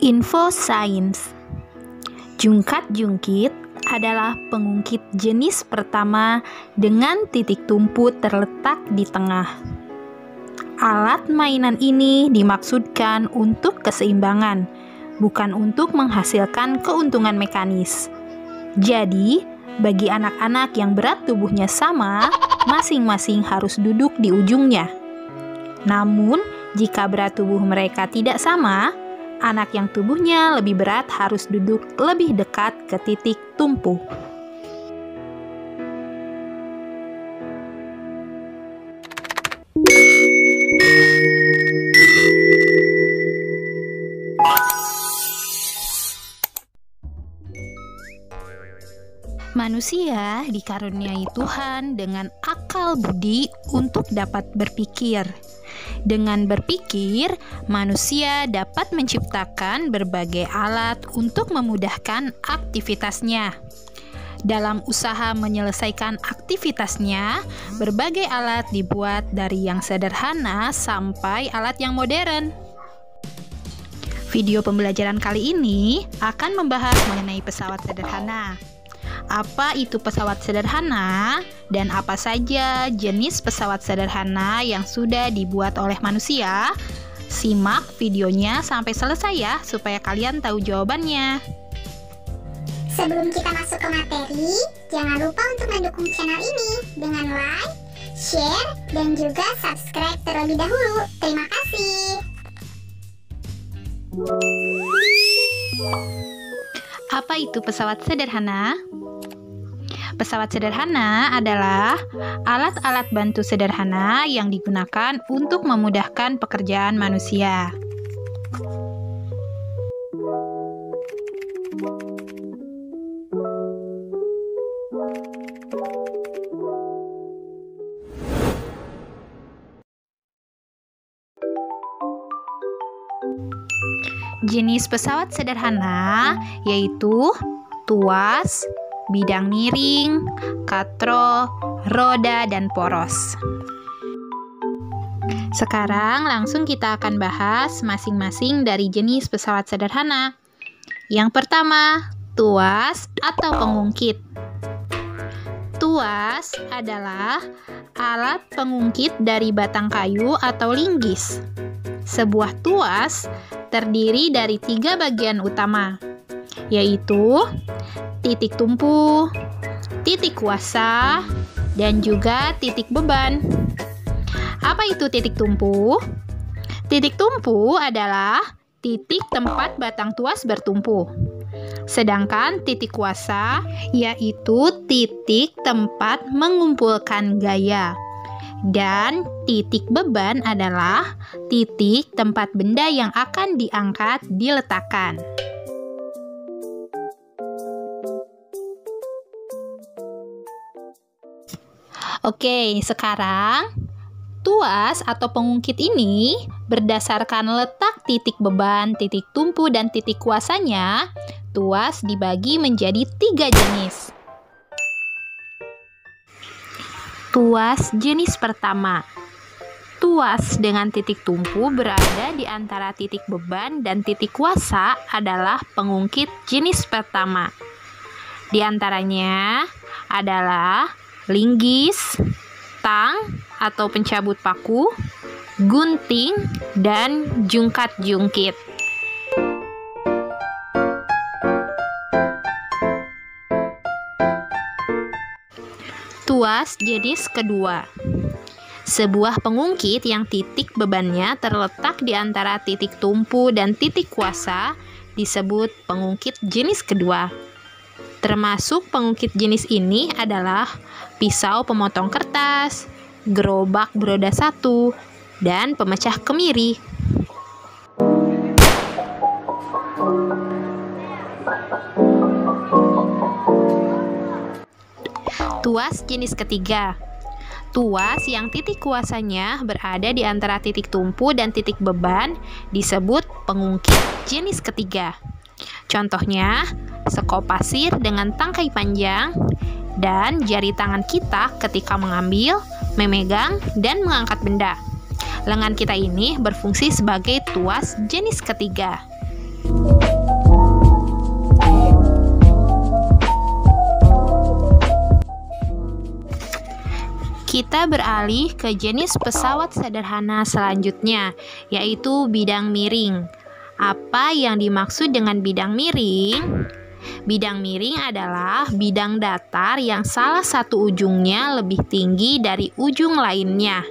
Info sains. Jungkat-jungkit adalah pengungkit jenis pertama dengan titik tumpu terletak di tengah. Alat mainan ini dimaksudkan untuk keseimbangan, bukan untuk menghasilkan keuntungan mekanis. Jadi, bagi anak-anak yang berat tubuhnya sama, masing-masing harus duduk di ujungnya. Namun, jika berat tubuh mereka tidak sama, anak yang tubuhnya lebih berat harus duduk lebih dekat ke titik tumpu. Manusia dikaruniai Tuhan dengan akal budi untuk dapat berpikir. Dengan berpikir, manusia dapat menciptakan berbagai alat untuk memudahkan aktivitasnya. Dalam usaha menyelesaikan aktivitasnya, berbagai alat dibuat dari yang sederhana sampai alat yang modern. Video pembelajaran kali ini akan membahas mengenai pesawat sederhana. Apa itu pesawat sederhana dan apa saja jenis pesawat sederhana yang sudah dibuat oleh manusia? Simak videonya sampai selesai ya, supaya kalian tahu jawabannya. Sebelum kita masuk ke materi, jangan lupa untuk mendukung channel ini dengan like, share, dan juga subscribe terlebih dahulu. Terima kasih. Apa itu pesawat sederhana? Pesawat sederhana adalah alat-alat bantu sederhana yang digunakan untuk memudahkan pekerjaan manusia. Jenis pesawat sederhana yaitu tuas, bidang miring, katro, roda, dan poros. Sekarang langsung kita akan bahas masing-masing dari jenis pesawat sederhana. Yang pertama, tuas atau pengungkit. Tuas adalah alat pengungkit dari batang kayu atau linggis. Sebuah tuas terdiri dari 3 bagian utama, yaitu titik tumpu, titik kuasa, dan juga titik beban. Apa itu titik tumpu? Titik tumpu adalah titik tempat batang tuas bertumpu. Sedangkan titik kuasa yaitu titik tempat mengumpulkan gaya. Dan titik beban adalah titik tempat benda yang akan diangkat diletakkan. Oke, sekarang tuas atau pengungkit ini berdasarkan letak titik beban, titik tumpu, dan titik kuasanya, tuas dibagi menjadi 3 jenis. Tuas jenis pertama. Tuas dengan titik tumpu berada di antara titik beban dan titik kuasa adalah pengungkit jenis pertama. Di antaranya adalah linggis, tang atau pencabut paku, gunting, dan jungkat-jungkit. Tuas jenis kedua. Sebuah pengungkit yang titik bebannya terletak di antara titik tumpu dan titik kuasa disebut pengungkit jenis kedua. Termasuk pengungkit jenis ini adalah pisau pemotong kertas, gerobak beroda 1, dan pemecah kemiri. Tuas jenis ketiga. Tuas yang titik kuasanya berada di antara titik tumpu dan titik beban disebut pengungkit jenis ketiga. Contohnya, sekop pasir dengan tangkai panjang dan jari tangan kita ketika mengambil, memegang, dan mengangkat benda. Lengan kita ini berfungsi sebagai tuas jenis ketiga. Kita beralih ke jenis pesawat sederhana selanjutnya, yaitu bidang miring. Apa yang dimaksud dengan bidang miring? Bidang miring adalah bidang datar yang salah satu ujungnya lebih tinggi dari ujung lainnya.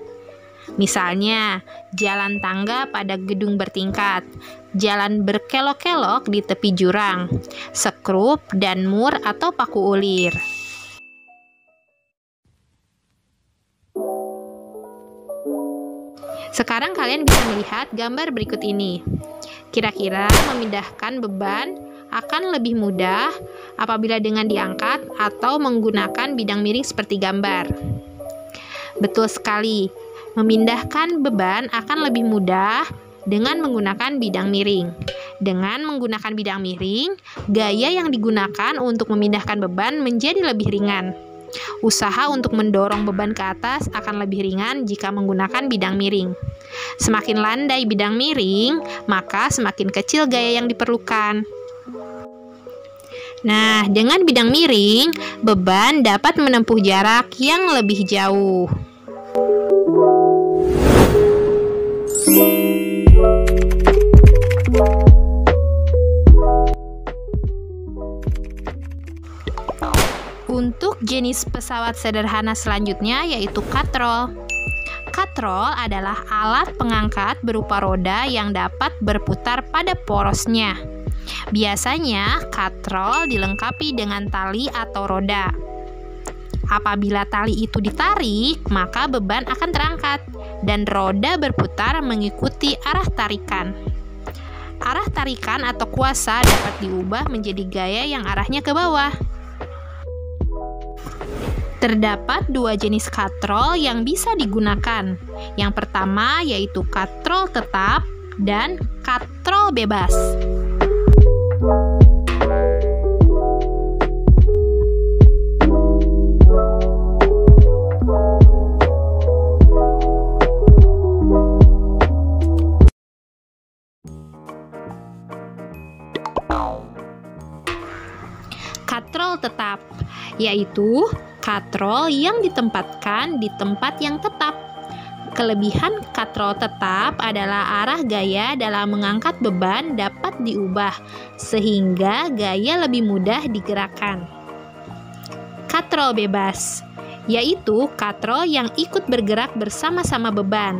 Misalnya, jalan tangga pada gedung bertingkat, jalan berkelok-kelok di tepi jurang, sekrup dan mur atau paku ulir. Sekarang kalian bisa melihat gambar berikut ini. Kira-kira memindahkan beban akan lebih mudah apabila dengan diangkat atau menggunakan bidang miring seperti gambar. Betul sekali, memindahkan beban akan lebih mudah dengan menggunakan bidang miring. Dengan menggunakan bidang miring, gaya yang digunakan untuk memindahkan beban menjadi lebih ringan. Usaha untuk mendorong beban ke atas akan lebih ringan jika menggunakan bidang miring. Semakin landai bidang miring, maka semakin kecil gaya yang diperlukan. Nah, dengan bidang miring, beban dapat menempuh jarak yang lebih jauh. Untuk jenis pesawat sederhana selanjutnya yaitu katrol. Katrol adalah alat pengangkat berupa roda yang dapat berputar pada porosnya. Biasanya, katrol dilengkapi dengan tali atau roda. Apabila tali itu ditarik, maka beban akan terangkat dan roda berputar mengikuti arah tarikan. Arah tarikan atau kuasa dapat diubah menjadi gaya yang arahnya ke bawah. Terdapat dua jenis katrol yang bisa digunakan. Yang pertama yaitu katrol tetap dan katrol bebas. Katrol tetap yaitu katrol yang ditempatkan di tempat yang tetap. Kelebihan katrol tetap adalah arah gaya dalam mengangkat beban dapat diubah, sehingga gaya lebih mudah digerakkan. Katrol bebas, yaitu katrol yang ikut bergerak bersama-sama beban.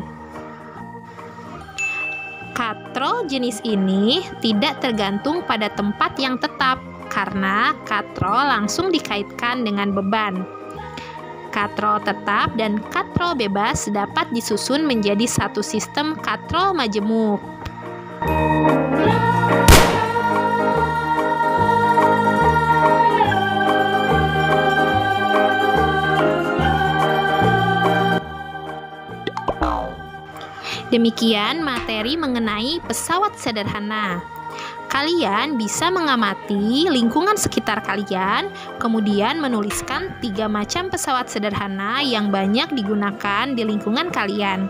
Katrol jenis ini tidak tergantung pada tempat yang tetap, karena katrol langsung dikaitkan dengan beban. Katrol tetap dan katrol bebas dapat disusun menjadi satu sistem katrol majemuk. Demikian materi mengenai pesawat sederhana. Kalian bisa mengamati lingkungan sekitar kalian, kemudian menuliskan 3 macam pesawat sederhana yang banyak digunakan di lingkungan kalian.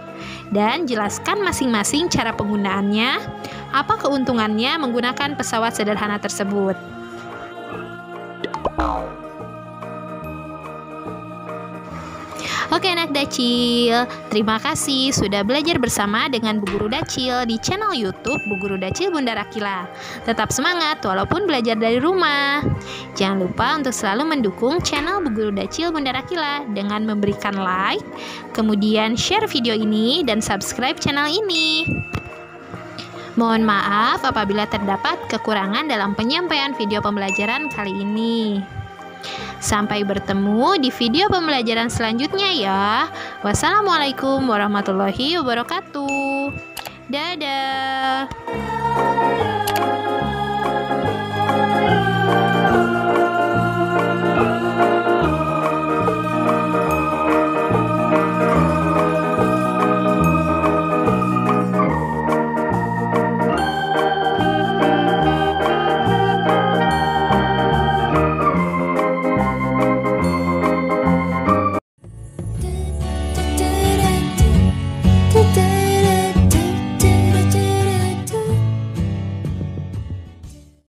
Dan jelaskan masing-masing cara penggunaannya, apa keuntungannya menggunakan pesawat sederhana tersebut. Oke anak Dacil, terima kasih sudah belajar bersama dengan Bu Guru Dacil di channel YouTube Bu Guru Dacil Bunda Rakila. Tetap semangat walaupun belajar dari rumah. Jangan lupa untuk selalu mendukung channel Bu Guru Dacil Bunda Rakila dengan memberikan like, kemudian share video ini dan subscribe channel ini. Mohon maaf apabila terdapat kekurangan dalam penyampaian video pembelajaran kali ini. Sampai bertemu di video pembelajaran selanjutnya ya. Wassalamualaikum warahmatullahi wabarakatuh. Dadah.